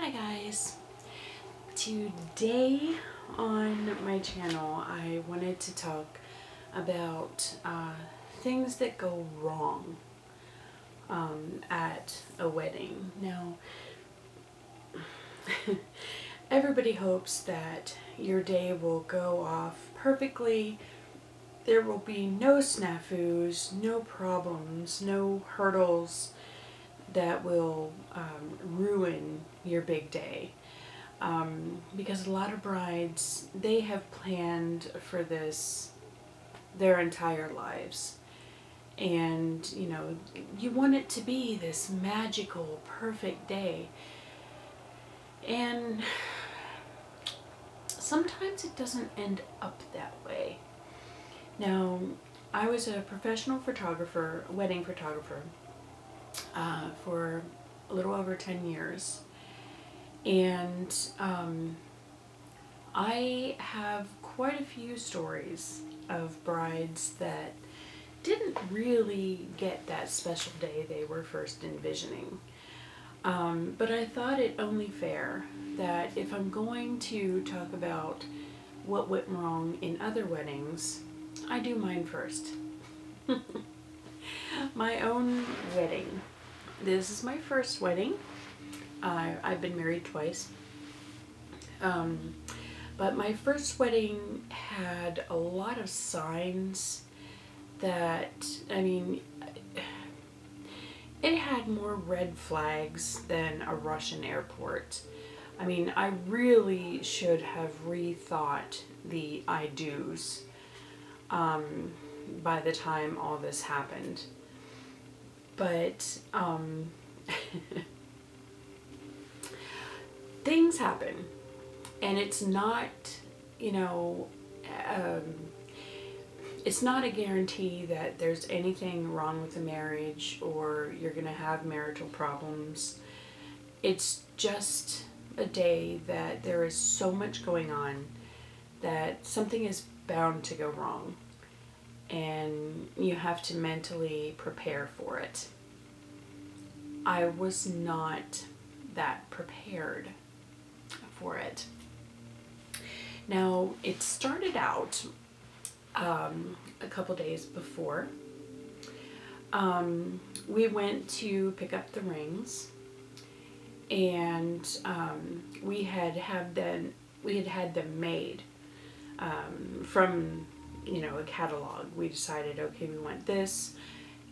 Hi guys. Today on my channel I wanted to talk about things that go wrong at a wedding. Now everybody hopes that your day will go off perfectly. There will be no snafus, no problems, no hurdles that will ruin your big day. Because a lot of brides, they have planned for this their entire lives. And, you know, you want it to be this magical, perfect day. And sometimes it doesn't end up that way. Now, I was a professional photographer, wedding photographer, for a little over 10 years. And I have quite a few stories of brides that didn't really get that special day they were first envisioning. But I thought it only fair that if I'm going to talk about what went wrong in other weddings, I do mine first. My own wedding. This is my first wedding. I've been married twice. But my first wedding had a lot of signs that, I mean, it had more red flags than a Russian airport. I mean, I really should have rethought the I do's by the time all this happened. But things happen, and it's not, you know, it's not a guarantee that there's anything wrong with the marriage or you're going to have marital problems. It's just a day that there is so much going on that something is bound to go wrong, and you have to mentally prepare for it. I was not that prepared for it. Now, it started out a couple days before. We went to pick up the rings, and we had had them made from, you know, a catalog. We decided, okay, we want this,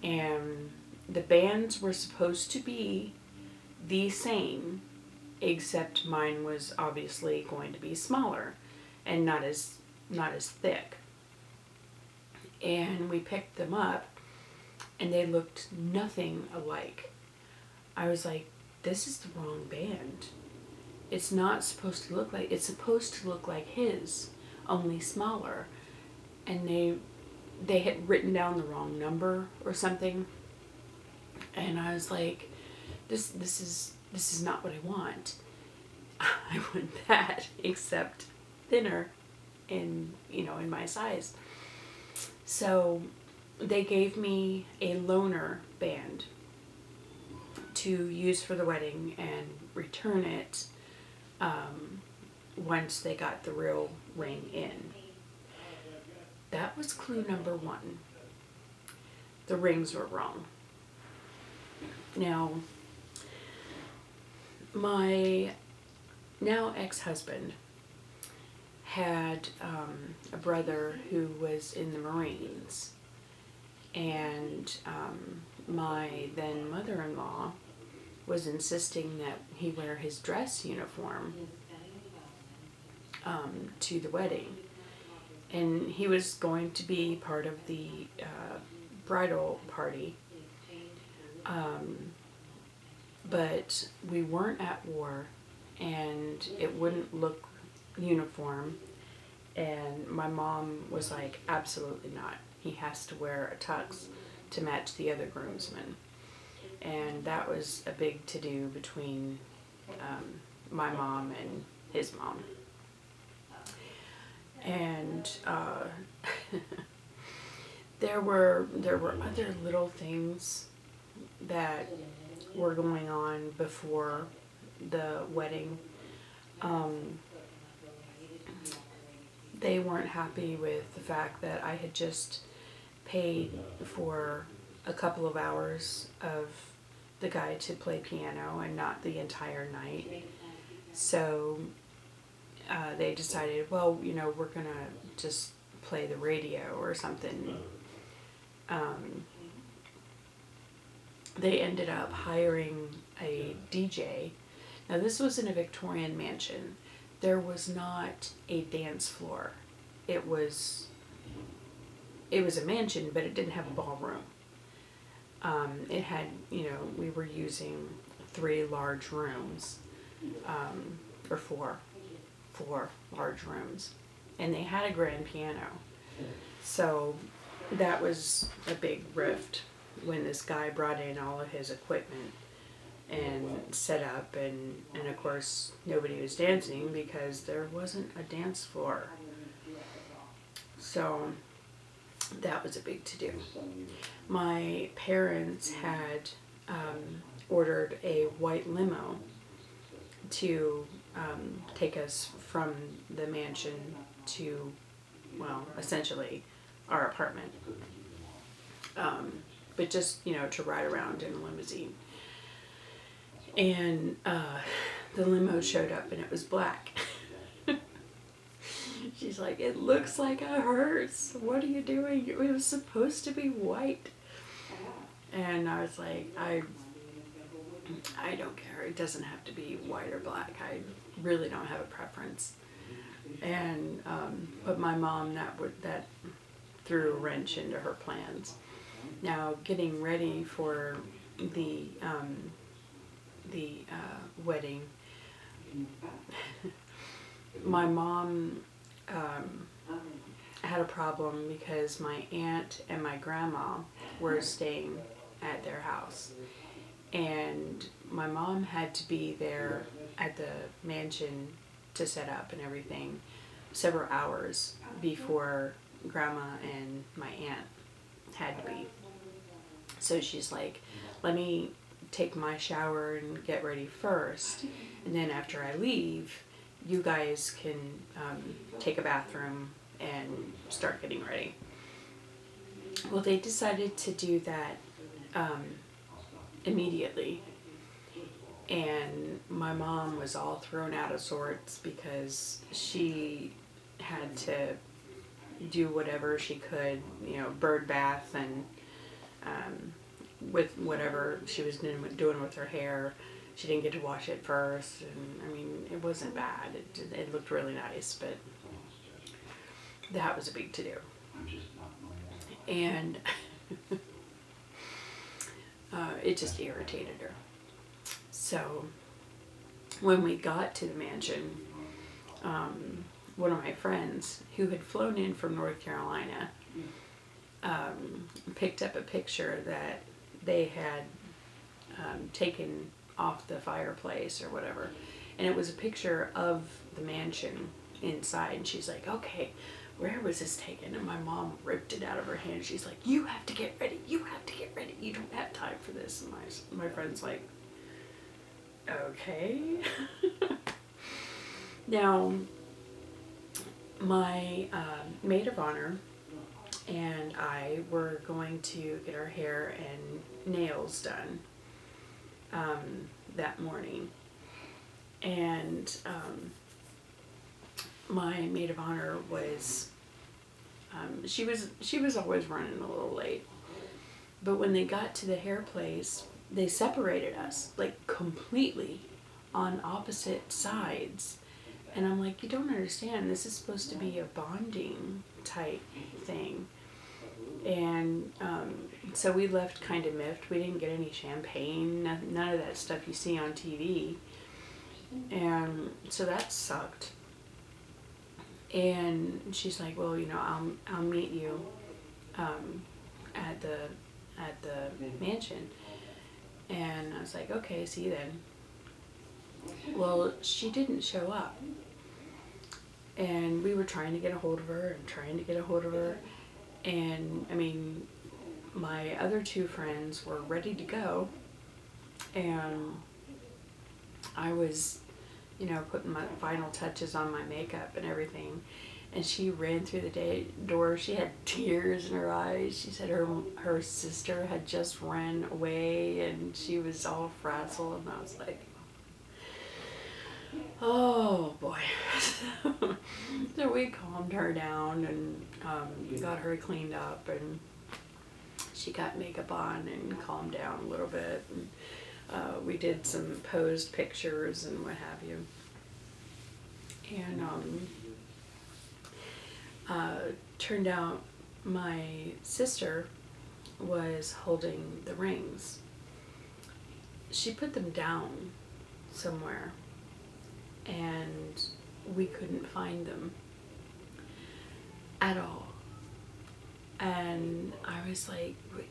and the bands were supposed to be the same, except mine was obviously going to be smaller and not as thick. And we picked them up, and they looked nothing alike. I was like, this is the wrong band. It's not supposed to look like, it's supposed to look like his, only smaller. And they had written down the wrong number or something. And I was like, this is not what I want. I want that, except thinner in, you know, in my size. So they gave me a loaner band to use for the wedding and return it once they got the real ring in. That was clue number one. The rings were wrong. Now, my now ex-husband had a brother who was in the Marines, and my then mother-in-law was insisting that he wear his dress uniform to the wedding, and he was going to be part of the bridal party. But we weren't at war, and it wouldn't look uniform, and my mom was like, absolutely not. He has to wear a tux to match the other groomsmen. And that was a big to-do between my mom and his mom. And there were other little things that were going on before the wedding, they weren't happy with the fact that I had just paid for a couple of hours of the guy to play piano and not the entire night. So they decided, well, you know, we're gonna just play the radio or something. They ended up hiring a DJ. Now this was in a Victorian mansion. There was not a dance floor. It was a mansion, but it didn't have a ballroom. It had, you know, we were using 3 large rooms, or four large rooms, and they had a grand piano. So that was a big rift when this guy brought in all of his equipment and set up, and of course nobody was dancing because there wasn't a dance floor. So that was a big to-do. My parents had ordered a white limo to take us from the mansion to, well, essentially our apartment. But just, you know, to ride around in a limousine. And the limo showed up and it was black. She's like, it looks like a hearse. What are you doing? It was supposed to be white. And I was like, I don't care. It doesn't have to be white or black. I really don't have a preference. And but my mom, that threw a wrench into her plans. Now, getting ready for the wedding, my mom had a problem because my aunt and my grandma were staying at their house, and my mom had to be there at the mansion to set up and everything several hours before grandma and my aunt had to be. So she's like, let me take my shower and get ready first, and then after I leave, you guys can take a bathroom and start getting ready. Well, they decided to do that immediately, and my mom was all thrown out of sorts because she had to do whatever she could, you know, bird bath and with whatever she was doing with her hair. She didn't get to wash it first, and I mean, it wasn't bad. It looked really nice, but that was a big to-do. And it just irritated her. So when we got to the mansion, one of my friends who had flown in from North Carolina picked up a picture that they had taken off the fireplace or whatever, and it was a picture of the mansion inside, and she's like, okay, where was this taken? And my mom ripped it out of her hand. She's like, you have to get ready, you have to get ready, you don't have time for this. And my friend's like, okay. Now my maid of honor and I were going to get our hair and nails done that morning, and my maid of honor was she was always running a little late, but when they got to the hair place, they separated us, like, completely on opposite sides. And I'm like, you don't understand, this is supposed to be a bonding type thing. And so we left kind of miffed. We didn't get any champagne, none of that stuff you see on TV. And so that sucked. And she's like, well, you know, I'll meet you at the mansion. And I was like, okay, see you then. Well, she didn't show up. And we were trying to get a hold of her and trying to get a hold of her. And, I mean, my other 2 friends were ready to go. And I was, putting my final touches on my makeup and everything. And she ran through the door. She had tears in her eyes. She said her sister had just ran away and she was all frazzled. And I was like, oh boy. So we calmed her down and got her cleaned up, and she got makeup on and calmed down a little bit. And we did some posed pictures and what have you. And turned out my sister was holding the rings. She put them down somewhere and we couldn't find them at all. And I was like, what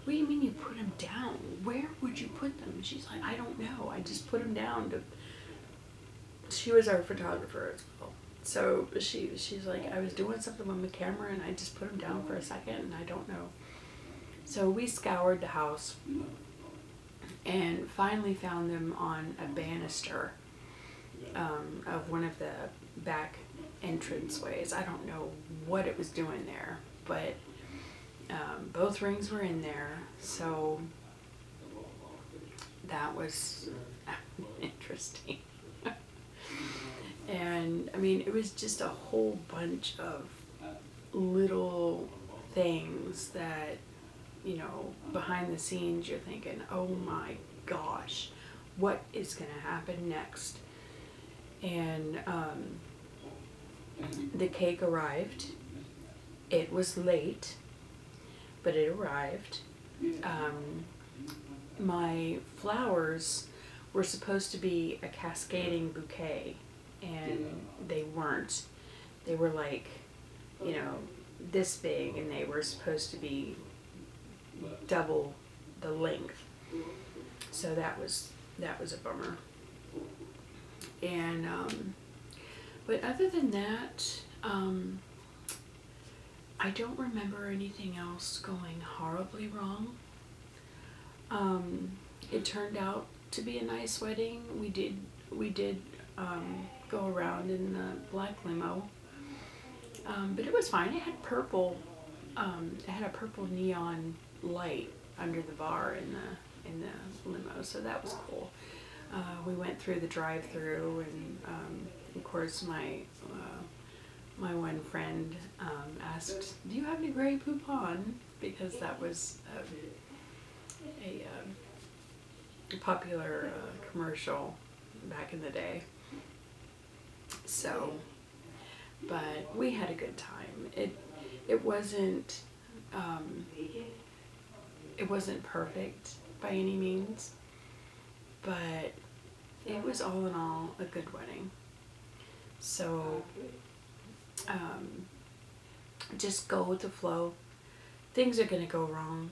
do you mean you put them down? Where would you put them? She's like, I don't know. I just put them down. She was our photographer as well. So she's like, I was doing something with my camera and I just put them down for a second and I don't know. So we scoured the house and finally found them on a banister of one of the back entranceways. I don't know what it was doing there, but both rings were in there. So that was interesting. And I mean, it was just a whole bunch of little things that, behind the scenes you're thinking, oh my gosh, what is going to happen next? And the cake arrived. It was late, but it arrived. My flowers were supposed to be a cascading bouquet, and they weren't. They were like, this big, and they were supposed to be double the length. So that was a bummer. And but other than that, I don't remember anything else going horribly wrong. It turned out to be a nice wedding. We did go around in the black limo, but it was fine. It had purple. It had a purple neon light under the bar in the limo, so that was cool. We went through the drive-through, and of course my one friend asked, "Do you have any Grey Poupon?" Because that was a popular commercial back in the day. So, but we had a good time. It wasn't perfect by any means, but it was all in all a good wedding. So just go with the flow. Things are going to go wrong.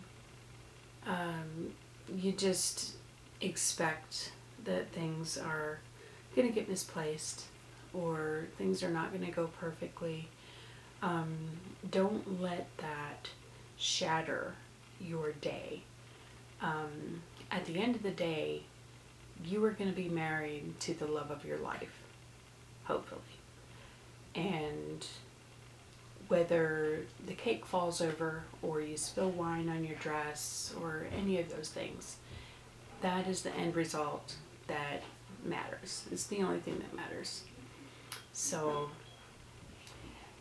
You just expect that things are going to get misplaced or things are not going to go perfectly. Don't let that shatter your day. At the end of the day, you are going to be married to the love of your life, hopefully. And whether the cake falls over or you spill wine on your dress or any of those things, that is the end result that matters. It's the only thing that matters. So,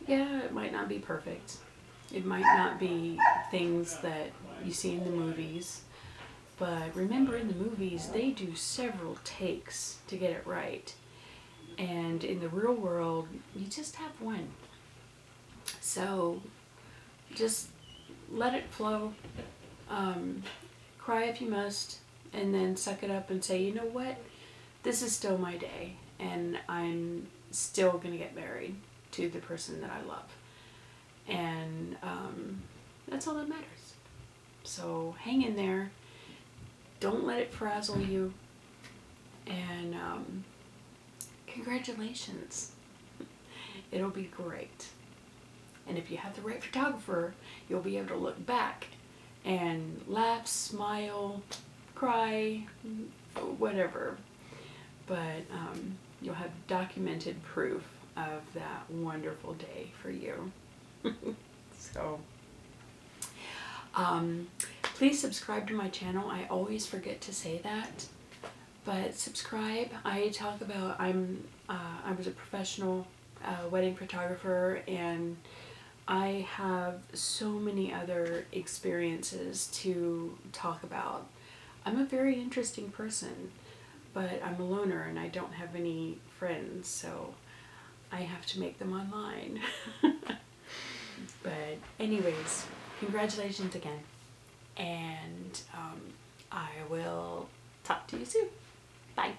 yeah, it might not be perfect. It might not be things that you see in the movies. But remember, in the movies, they do several takes to get it right. And in the real world, you just have one. So just let it flow. Cry if you must, and then suck it up and say, you know what? This is still my day, and I'm still going to get married to the person that I love. And that's all that matters. So hang in there. Don't let it frazzle you. And congratulations. It'll be great. And if you have the right photographer, you'll be able to look back and laugh, smile, cry, whatever. but you'll have documented proof of that wonderful day for you. So, please subscribe to my channel. I always forget to say that, but subscribe. I talk about, I was a professional wedding photographer, and I have so many other experiences to talk about. I'm a very interesting person, but I'm a loner and I don't have any friends, so I have to make them online. But anyways, congratulations again, and I will talk to you soon. Bye.